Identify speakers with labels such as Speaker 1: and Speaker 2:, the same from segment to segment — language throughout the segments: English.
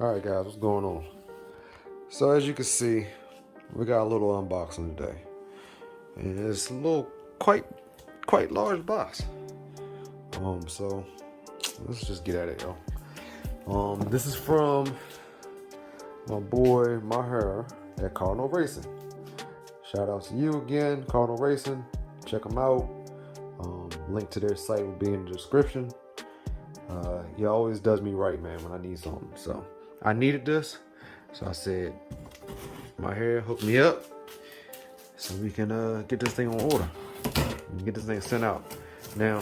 Speaker 1: Alright guys, what's going on? So as you can see, we got a little unboxing today. And it's a little quite large box. So let's just get at it, yo. This is from my boy Maher at Cardinal Racing. Shout out to you again, Cardinal Racing. Check them out. Link to their site will be in the description. He always does me right, man, when I need something. So I needed this, so I said, Maher, hook me up so we can get this thing on order and get this thing sent out. Now,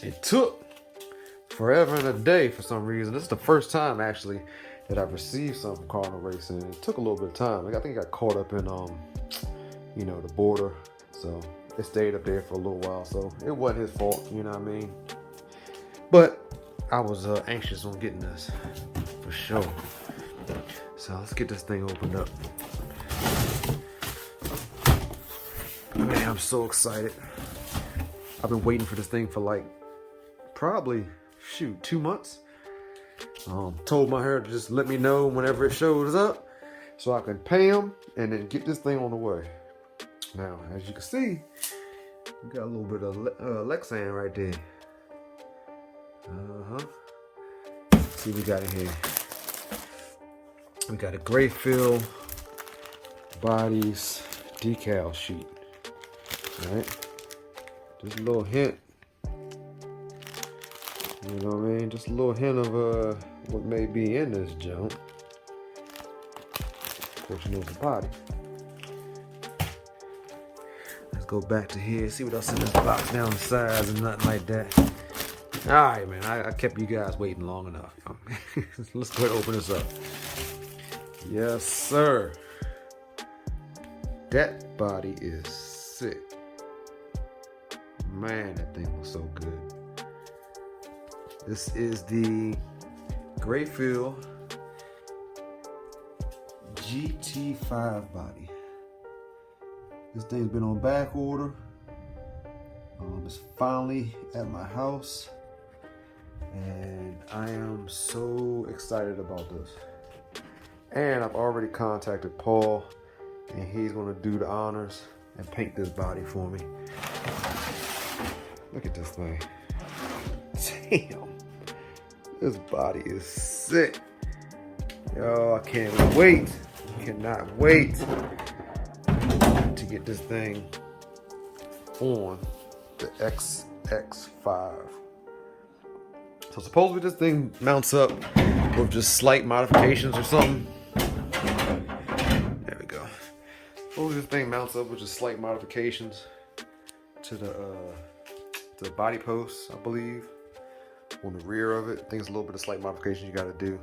Speaker 1: it took forever and a day for some reason. This is the first time actually that I've received something from Cardinal Racing. It took a little bit of time. I think I got caught up in the border, so it stayed up there for a little while. So it wasn't his fault, you know what I mean? But I was anxious on getting this for sure. So let's get this thing opened up. Man, I'm so excited. I've been waiting for this thing for like probably 2 months. Told my hair to just let me know whenever it shows up so I can pay him and then get this thing on the way. Now, as you can see, we got a little bit of Lexan right there. Let's see what we got in here. We got a Grafil bodies decal sheet. Alright. Just a little hint. You know what I mean? Just a little hint of what may be in this junk. Of course, you know it's a body. Let's go back to here, see what else in this box down the sides and nothing like that. Alright, man, I kept you guys waiting long enough. Let's go ahead and open this up. Yes, sir. That body is sick. Man, that thing looks so good. This is the Grafil GT5 body. This thing's been on back order. It's finally at my house. And I am so excited about this. And I've already contacted Paul, and he's gonna do the honors and paint this body for me. Look at this thing. Damn. This body is sick. Yo, I can't wait. Cannot wait to get this thing on the XS5. So supposedly this thing mounts up with just slight modifications or something. There we go. Supposedly this thing mounts up with just slight modifications to the body posts, I believe. On the rear of it, I think it's a little bit of slight modification you gotta do.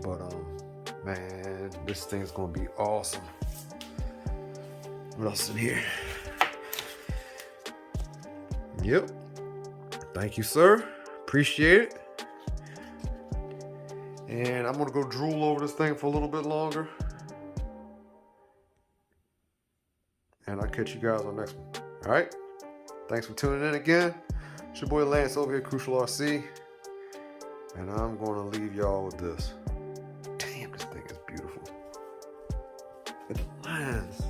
Speaker 1: But man, this thing's gonna be awesome. What else is in here? Yep. Thank you, sir. Appreciate it. And I'm gonna go drool over this thing for a little bit longer. And I'll catch you guys on the next one. Alright? Thanks for tuning in again. It's your boy Lance over here, Crucial RC. And I'm gonna leave y'all with this. Damn, this thing is beautiful. Look at the lines.